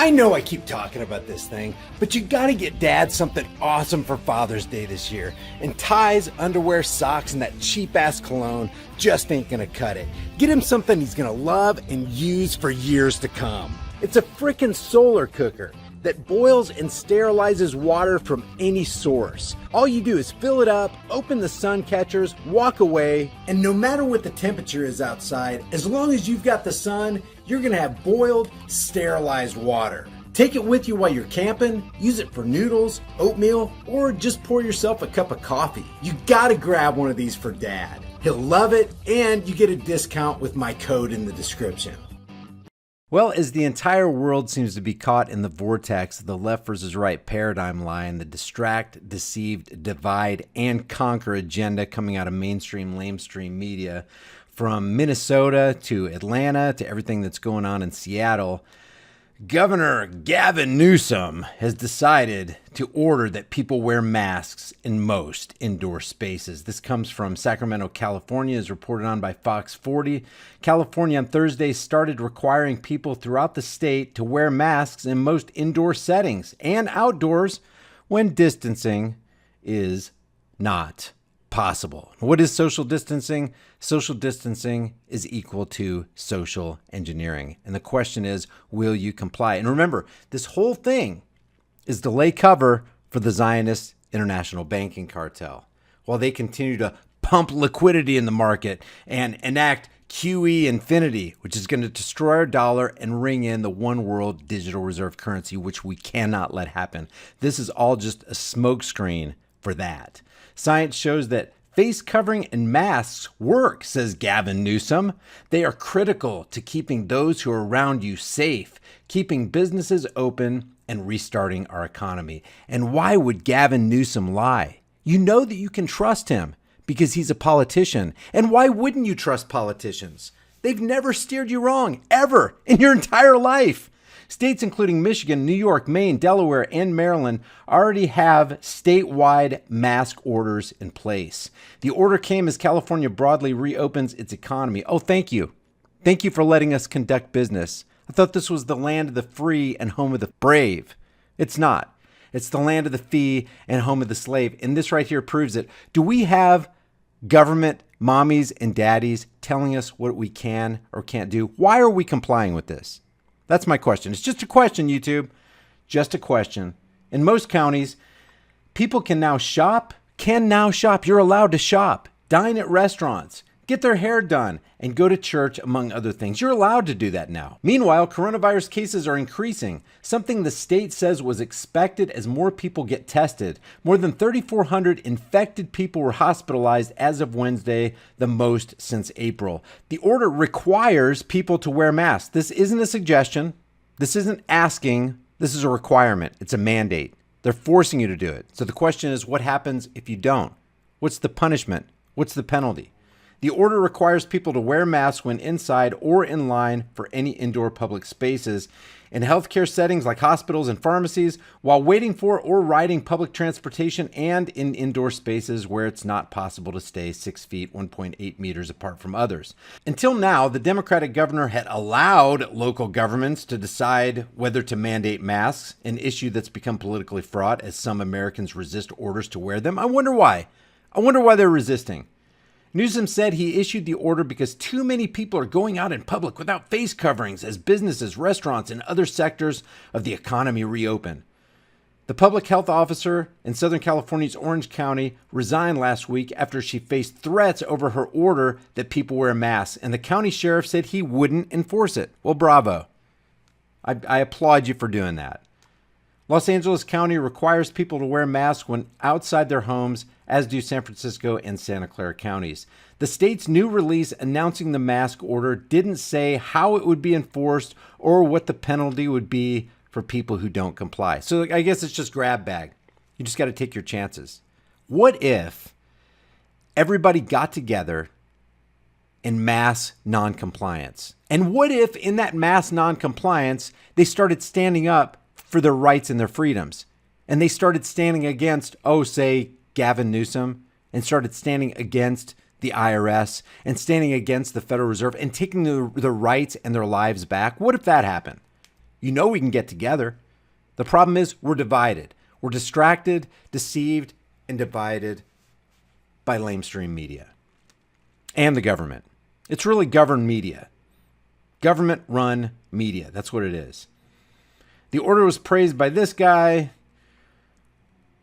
I know I keep talking about this thing, but you gotta get Dad something awesome for Father's Day this year. And ties, underwear, socks, and that cheap-ass cologne just ain't gonna cut it. Get him something he's gonna love and use for years to come. It's a frickin' solar cooker that boils and sterilizes water from any source. All you do is fill it up, open the sun catchers, walk away, and no matter what the temperature is outside, as long as you've got the sun, you're gonna have boiled, sterilized water. Take it with you while you're camping, use it for noodles, oatmeal, or just pour yourself a cup of coffee. You gotta grab one of these for Dad. He'll love it, and you get a discount with my code in the description. Well, as the entire world seems to be caught in the vortex of the left versus right paradigm line, the distract, deceived, divide, and conquer agenda coming out of mainstream, lamestream media, from Minnesota to Atlanta to everything that's going on in Seattle, Governor Gavin Newsom has decided to order that people wear masks in most indoor spaces. This comes from Sacramento, California, as reported on by Fox 40. California on Thursday started requiring people throughout the state to wear masks in most indoor settings and outdoors when distancing is not possible. What is social distancing? Social distancing is equal to social engineering. And the question is, will you comply? And remember, this whole thing is to lay cover for the Zionist international banking cartel while they continue to pump liquidity in the market and enact QE infinity, which is going to destroy our dollar and ring in the one world digital reserve currency, which we cannot let happen. This is all just a smokescreen for that. Science shows that face covering and masks work, says Gavin Newsom. They are critical to keeping those who are around you safe, keeping businesses open, and restarting our economy. And why would Gavin Newsom lie? You know that you can trust him because he's a politician. And why wouldn't you trust politicians? They've never steered you wrong, ever, in your entire life. States including Michigan, New York, Maine, Delaware, and Maryland already have statewide mask orders in place. The order came as California broadly reopens its economy. Oh, thank you. Thank you for letting us conduct business. I thought this was the land of the free and home of the brave. It's not. It's the land of the fee and home of the slave. And this right here proves it. Do we have government mommies and daddies telling us what we can or can't do? Why are we complying with this? That's my question. It's just a question, YouTube. Just a question. In most counties, people can now shop. You're allowed to shop, dine at restaurants, get their hair done, and go to church, among other things. You're allowed to do that now. Meanwhile, coronavirus cases are increasing, something the state says was expected as more people get tested. More than 3,400 infected people were hospitalized as of Wednesday, the most since April. The order requires people to wear masks. This isn't a suggestion. This isn't asking. This is a requirement. It's a mandate. They're forcing you to do it. So the question is, what happens if you don't? What's the punishment? What's the penalty? The order requires people to wear masks when inside or in line for any indoor public spaces, in healthcare settings like hospitals and pharmacies, while waiting for or riding public transportation, and in indoor spaces where it's not possible to stay 6 feet, 1.8 meters apart from others. Until now, the Democratic governor had allowed local governments to decide whether to mandate masks, an issue that's become politically fraught as some Americans resist orders to wear them. I wonder why. They're resisting. Newsom said he issued the order because too many people are going out in public without face coverings as businesses, restaurants, and other sectors of the economy reopen. The public health officer in Southern California's Orange County resigned last week after she faced threats over her order that people wear masks, and the county sheriff said he wouldn't enforce it. Well, bravo. I applaud you for doing that. Los Angeles County requires people to wear masks when outside their homes, as do San Francisco and Santa Clara counties. The state's new release announcing the mask order didn't say how it would be enforced or what the penalty would be for people who don't comply. So I guess it's just grab bag. You just got to take your chances. What if everybody got together in mass noncompliance? And what if in that mass noncompliance, they started standing up for their rights and their freedoms? And they started standing against, say, Gavin Newsom, and started standing against the IRS and standing against the Federal Reserve and taking their rights and their lives back. What if that happened? You know we can get together. The problem is we're divided. We're distracted, deceived, and divided by lamestream media and the government. It's really governed media. Government-run media. That's what it is. The order was praised by this guy.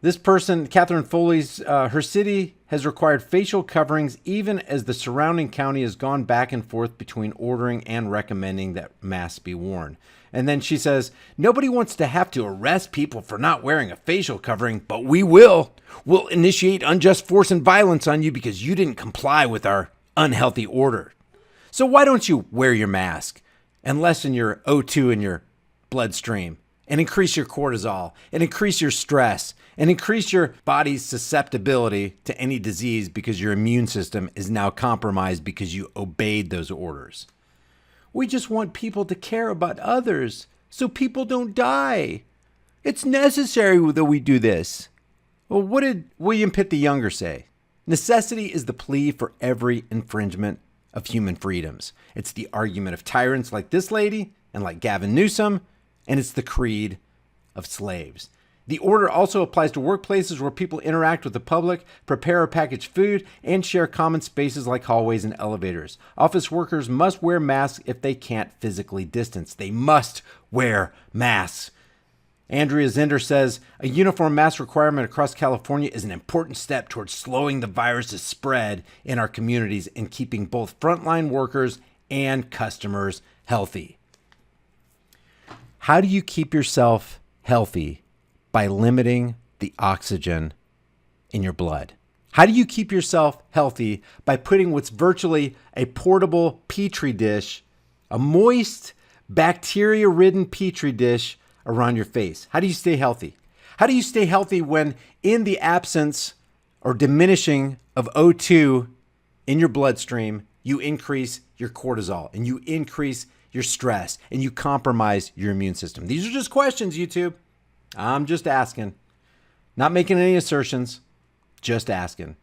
This person, Catherine Foley's, her city has required facial coverings even as the surrounding county has gone back and forth between ordering and recommending that masks be worn. And then she says, nobody wants to have to arrest people for not wearing a facial covering, but we will. We'll initiate unjust force and violence on you because you didn't comply with our unhealthy order. So why don't you wear your mask and lessen your O2 in your bloodstream and increase your cortisol and increase your stress and increase your body's susceptibility to any disease because your immune system is now compromised because you obeyed those orders. We just want people to care about others so people don't die. It's necessary that we do this. Well, what did William Pitt the Younger say? Necessity is the plea for every infringement of human freedoms. It's the argument of tyrants like this lady and like Gavin Newsom, and it's the creed of slaves. The order also applies to workplaces where people interact with the public, prepare or package food, and share common spaces like hallways and elevators. Office workers must wear masks if they can't physically distance. They must wear masks. Andrea Zender says, a uniform mask requirement across California is an important step towards slowing the virus's spread in our communities and keeping both frontline workers and customers healthy. How do you keep yourself healthy? By limiting the oxygen in your blood. How do you keep yourself healthy? By putting what's virtually a portable petri dish, a moist, bacteria-ridden petri dish around your face. How do you stay healthy? How do you stay healthy when in the absence or diminishing of O2 in your bloodstream, you increase your cortisol and you increase your stress and you compromise your immune system? These are just questions, YouTube. I'm just asking. Not making any assertions, just asking.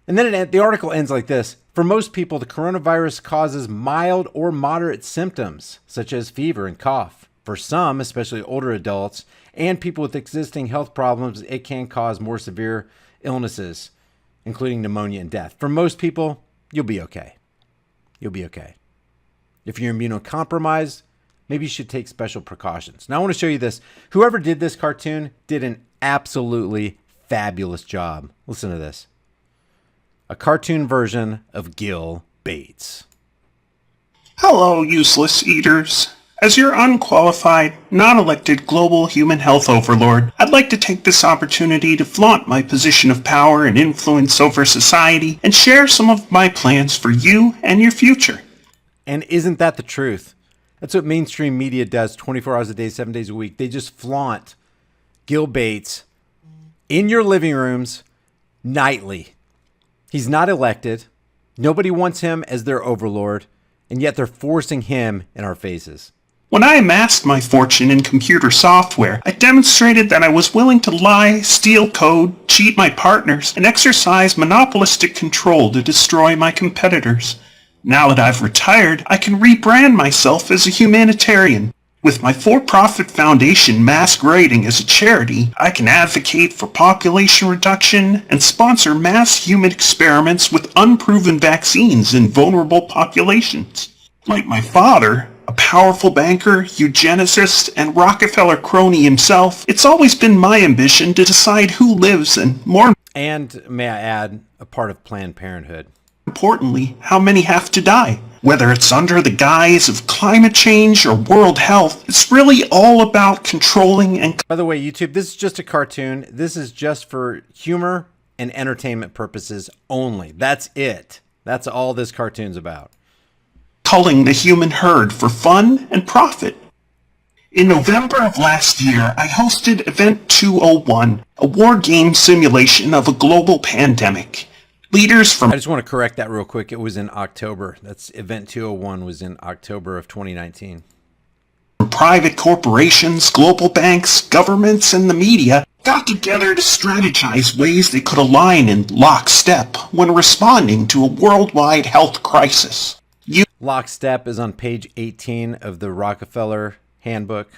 And then the article ends like this. For most people, the coronavirus causes mild or moderate symptoms, such as fever and cough. For some, especially older adults and people with existing health problems, it can cause more severe illnesses, including pneumonia and death. For most people, you'll be okay. You'll be okay. If you're immunocompromised, maybe you should take special precautions. Now, I want to show you this. Whoever did this cartoon did an absolutely fabulous job. Listen to this. A cartoon version of Gill Bates. Hello, useless eaters. As your unqualified, non-elected global human health overlord, I'd like to take this opportunity to flaunt my position of power and influence over society and share some of my plans for you and your future. And isn't that the truth? That's what mainstream media does 24 hours a day, 7 days a week. They just flaunt Gill Bates in your living rooms nightly. He's not elected. Nobody wants him as their overlord, and yet they're forcing him in our faces. When I amassed my fortune in computer software, I demonstrated that I was willing to lie, steal code, cheat my partners, and exercise monopolistic control to destroy my competitors. Now that I've retired, I can rebrand myself as a humanitarian. With my for-profit foundation masquerading as a charity, I can advocate for population reduction and sponsor mass human experiments with unproven vaccines in vulnerable populations. Like my father, a powerful banker, eugenicist, and Rockefeller crony himself, it's always been my ambition to decide who lives and, more may I add, a part of Planned Parenthood. Importantly, how many have to die. Whether it's under the guise of climate change or world health, it's really all about controlling and... By the way, YouTube, this is just a cartoon. This is just for humor and entertainment purposes only. That's it. That's all this cartoon's about. ...culling the human herd for fun and profit. In November of last year, I hosted Event 201, a war game simulation of a global pandemic. Leaders from... I just want to correct that real quick. It was in October. That's Event 201 was in October of 2019. Private corporations, global banks, governments, and the media got together to strategize ways they could align in lockstep when responding to a worldwide health crisis. Lockstep is on page 18 of the Rockefeller handbook.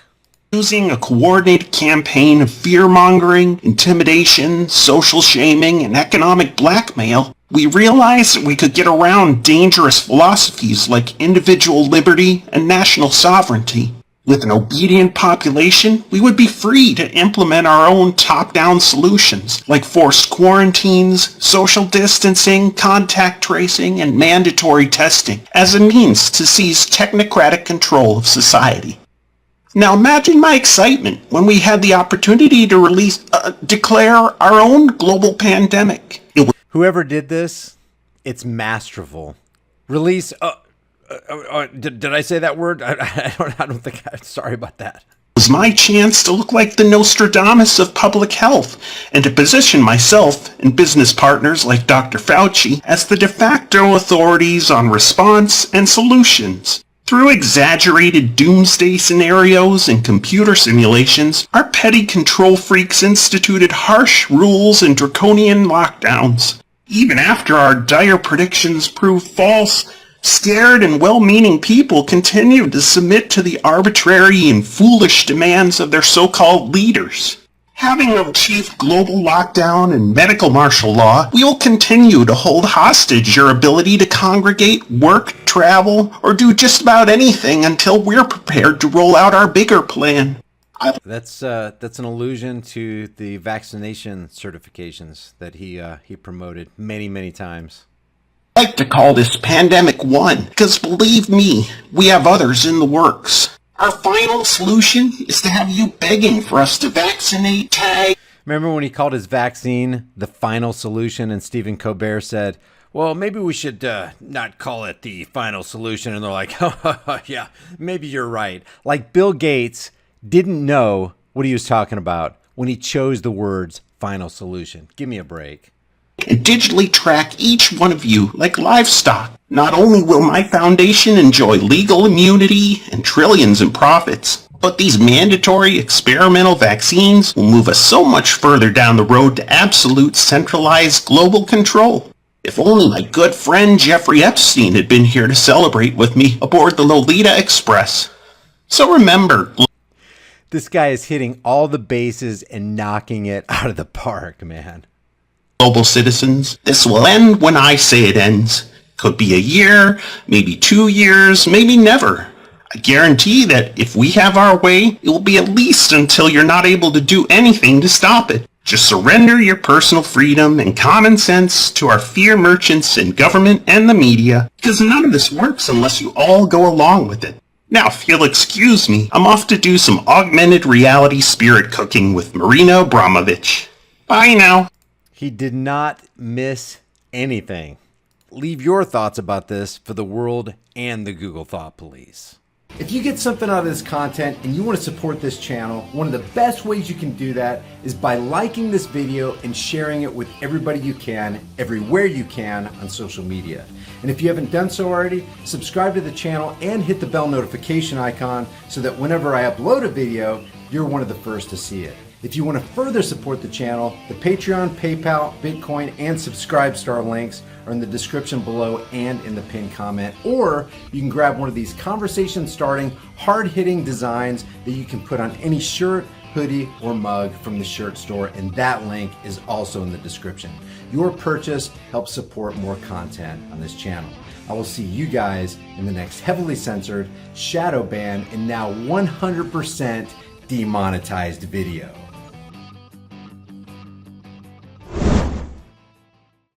Using a coordinated campaign of fear-mongering, intimidation, social shaming, and economic blackmail, we realized that we could get around dangerous philosophies like individual liberty and national sovereignty. With an obedient population, we would be free to implement our own top-down solutions, like forced quarantines, social distancing, contact tracing, and mandatory testing, as a means to seize technocratic control of society. Now imagine my excitement when we had the opportunity to declare our own global pandemic. Whoever did this, it's masterful. Release... did I say that word? I don't think sorry about that. It was my chance to look like the Nostradamus of public health and to position myself and business partners like Dr. Fauci as the de facto authorities on response and solutions. Through exaggerated doomsday scenarios and computer simulations, our petty control freaks instituted harsh rules and draconian lockdowns. Even after our dire predictions proved false, scared and well-meaning people continued to submit to the arbitrary and foolish demands of their so-called leaders. Having achieved global lockdown and medical martial law, we will continue to hold hostage your ability to congregate, work, travel, or do just about anything until we're prepared to roll out our bigger plan. That's an allusion to the vaccination certifications that he promoted many times. I like to call this Pandemic 1, because believe me, we have others in the works. Our final solution is to have you begging for us to vaccinate, tag. Remember when he called his vaccine the final solution and Stephen Colbert said, well, maybe we should not call it the final solution. And they're like, oh, yeah, maybe you're right. Like Bill Gates didn't know what he was talking about when he chose the words final solution. Give me a break. And digitally track each one of you like livestock. Not only will my foundation enjoy legal immunity and trillions in profits, but these mandatory experimental vaccines will move us so much further down the road to absolute centralized global control. If only my good friend Jeffrey Epstein had been here to celebrate with me aboard the Lolita Express. So remember... This guy is hitting all the bases and knocking it out of the park, man. Global citizens, this will end when I say it ends. Could be a year, maybe 2 years, maybe never. I guarantee that if we have our way, it will be at least until you're not able to do anything to stop it. Just surrender your personal freedom and common sense to our fear merchants in government and the media, because none of this works unless you all go along with it. Now, if you'll excuse me, I'm off to do some augmented reality spirit cooking with Marina Abramovich. Bye now. He did not miss anything. Leave your thoughts about this for the world and the Google Thought Police. If you get something out of this content and you want to support this channel, one of the best ways you can do that is by liking this video and sharing it with everybody you can, everywhere you can on social media. And if you haven't done so already, subscribe to the channel and hit the bell notification icon so that whenever I upload a video, you're one of the first to see it. If you want to further support the channel, the Patreon, PayPal, Bitcoin, and Subscribe Star links are in the description below and in the pinned comment. Or you can grab one of these conversation-starting, hard-hitting designs that you can put on any shirt, hoodie, or mug from the shirt store, and that link is also in the description. Your purchase helps support more content on this channel. I will see you guys in the next heavily censored, shadow banned, and now 100% demonetized video.